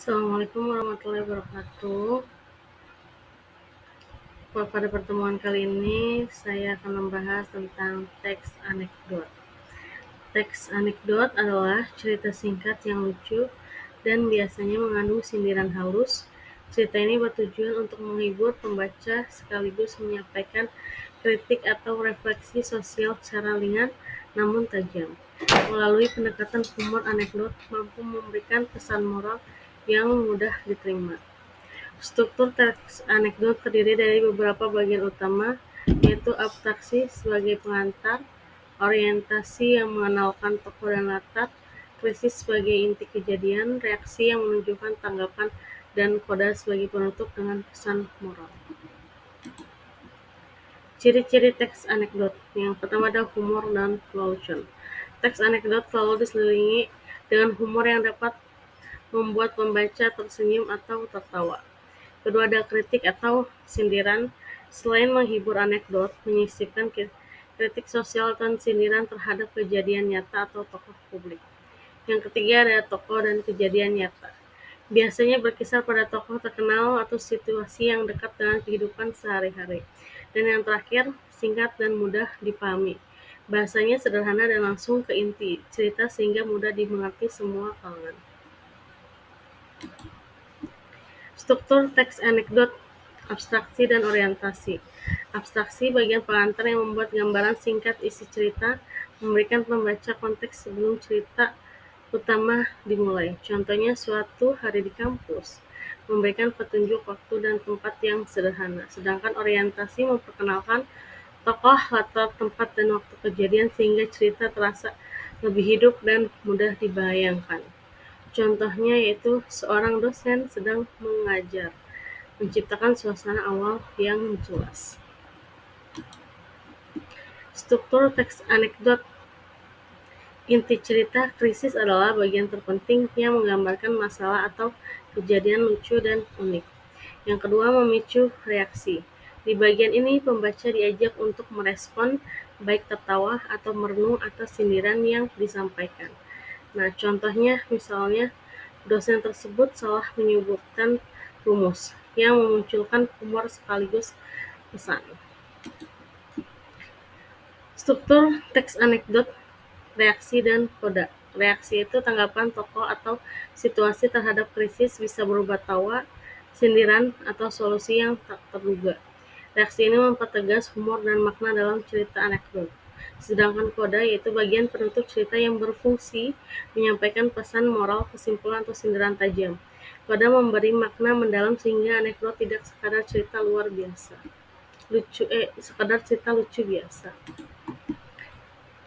Assalamualaikum warahmatullahi wabarakatuh. Pada pertemuan kali ini, saya akan membahas tentang teks anekdot. Teks anekdot adalah cerita singkat yang lucu dan biasanya mengandung sindiran halus. Cerita ini bertujuan untuk menghibur pembaca sekaligus menyampaikan kritik atau refleksi sosial secara ringan namun tajam. Melalui pendekatan humor, anekdot mampu memberikan pesan moral yang mudah diterima. Struktur teks anekdot terdiri dari beberapa bagian utama, yaitu abstraksi sebagai pengantar, orientasi yang mengenalkan tokoh dan latar, krisis sebagai inti kejadian, reaksi yang menunjukkan tanggapan, dan koda sebagai penutup dengan pesan moral. Ciri-ciri teks anekdot. Yang pertama ada humor dan lelucon. Teks anekdot selalu diselilingi dengan humor yang dapat membuat pembaca tersenyum atau tertawa. Kedua, ada kritik atau sindiran. Selain menghibur, anekdot menyisipkan kritik sosial dan sindiran terhadap kejadian nyata atau tokoh publik. Yang ketiga, ada tokoh dan kejadian nyata. Biasanya berkisar pada tokoh terkenal atau situasi yang dekat dengan kehidupan sehari-hari. Dan yang terakhir, singkat dan mudah dipahami. Bahasanya sederhana dan langsung ke inti cerita sehingga mudah dimengerti semua kalangan. Struktur teks anekdot, abstraksi dan orientasi. Abstraksi bagian pengantar yang membuat gambaran singkat isi cerita, memberikan pembaca konteks sebelum cerita utama dimulai. Contohnya suatu hari di kampus, memberikan petunjuk waktu dan tempat yang sederhana. Sedangkan orientasi memperkenalkan tokoh, latar, tempat, dan waktu kejadian sehingga cerita terasa lebih hidup dan mudah dibayangkan. Contohnya yaitu seorang dosen sedang mengajar, menciptakan suasana awal yang jelas. Struktur teks anekdot. Inti cerita krisis adalah bagian terpenting yang menggambarkan masalah atau kejadian lucu dan unik. Yang kedua, memicu reaksi. Di bagian ini, pembaca diajak untuk merespon, baik tertawa atau merenung atas sindiran yang disampaikan. Nah, contohnya misalnya dosen tersebut salah menyebutkan rumus yang memunculkan humor sekaligus pesan. Struktur teks anekdot, reaksi dan koda. Reaksi itu tanggapan tokoh atau situasi terhadap krisis, bisa berupa tawa, sindiran, atau solusi yang tak terduga. Reaksi ini mempertegas humor dan makna dalam cerita anekdot. Sedangkan koda yaitu bagian penutup cerita yang berfungsi menyampaikan pesan moral, kesimpulan, atau sindiran tajam. Koda memberi makna mendalam sehingga anekdot tidak sekadar cerita lucu biasa.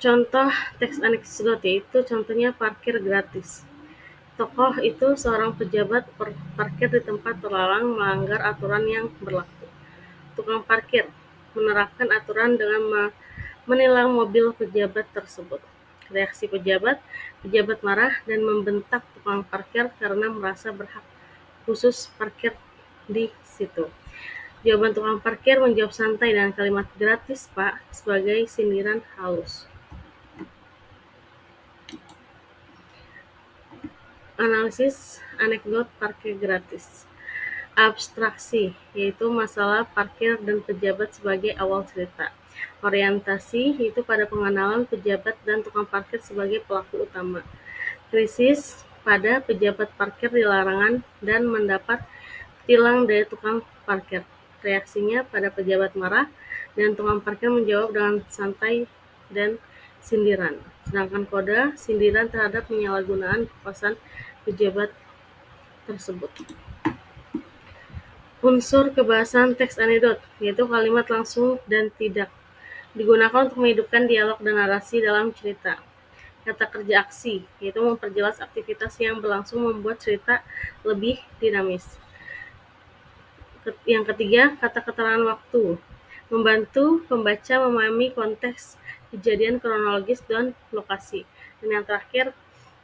Contoh teks anekdot yaitu contohnya parkir gratis. Tokoh itu seorang pejabat parkir di tempat terlarang melanggar aturan yang berlaku. Tukang parkir menerapkan aturan dengan menilang mobil pejabat tersebut. Reaksi pejabat marah dan membentak tukang parkir karena merasa berhak khusus parkir di situ. Jawaban tukang parkir menjawab santai dengan kalimat "gratis, Pak," sebagai sindiran halus. Analisis anekdot parkir gratis. Abstraksi, yaitu masalah parkir dan pejabat sebagai awal cerita. Orientasi, yaitu pada pengenalan pejabat dan tukang parkir sebagai pelaku utama. Krisis, pada pejabat parkir dilarangan dan mendapat tilang dari tukang parkir. Reaksinya pada pejabat marah dan tukang parkir menjawab dengan santai dan sindiran. Sedangkan koda, sindiran terhadap penyalahgunaan kekuasaan pejabat tersebut. Unsur kebahasan teks anekdot, yaitu kalimat langsung dan tidak, digunakan untuk menghidupkan dialog dan narasi dalam cerita. Kata kerja aksi, yaitu memperjelas aktivitas yang berlangsung membuat cerita lebih dinamis. Yang ketiga, kata keterangan waktu, membantu pembaca memahami konteks kejadian, kronologis, dan lokasi. Dan yang terakhir,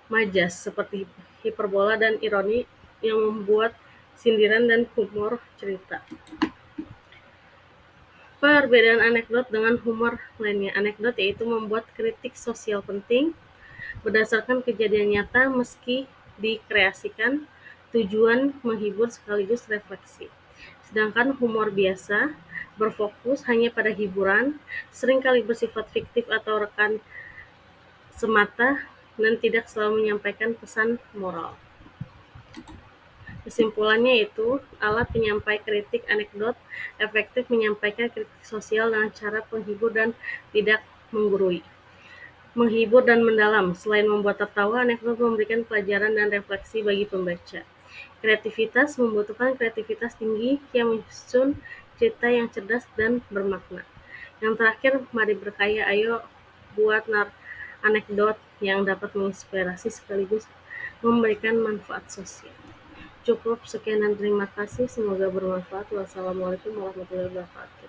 majas, seperti hiperbola dan ironi yang membuat sindiran dan humor cerita. Perbedaan anekdot dengan humor lainnya. Anekdot yaitu membuat kritik sosial penting berdasarkan kejadian nyata meski dikreasikan. tujuan menghibur sekaligus refleksi. Sedangkan humor biasa berfokus hanya pada hiburan, seringkali bersifat fiktif atau rekan semata, dan tidak selalu menyampaikan pesan moral. Kesimpulannya itu, alat penyampai kritik anekdot efektif menyampaikan kritik sosial dengan cara penghibur dan tidak menggurui. Menghibur dan mendalam, selain membuat tertawa, anekdot memberikan pelajaran dan refleksi bagi pembaca. Kreativitas membutuhkan kreativitas tinggi yang menyusun cerita yang cerdas dan bermakna. Yang terakhir, mari berkaya, ayo buat anekdot yang dapat menginspirasi sekaligus memberikan manfaat sosial. Cukup sekian dan terima kasih, semoga bermanfaat. Wassalamualaikum warahmatullahi wabarakatuh.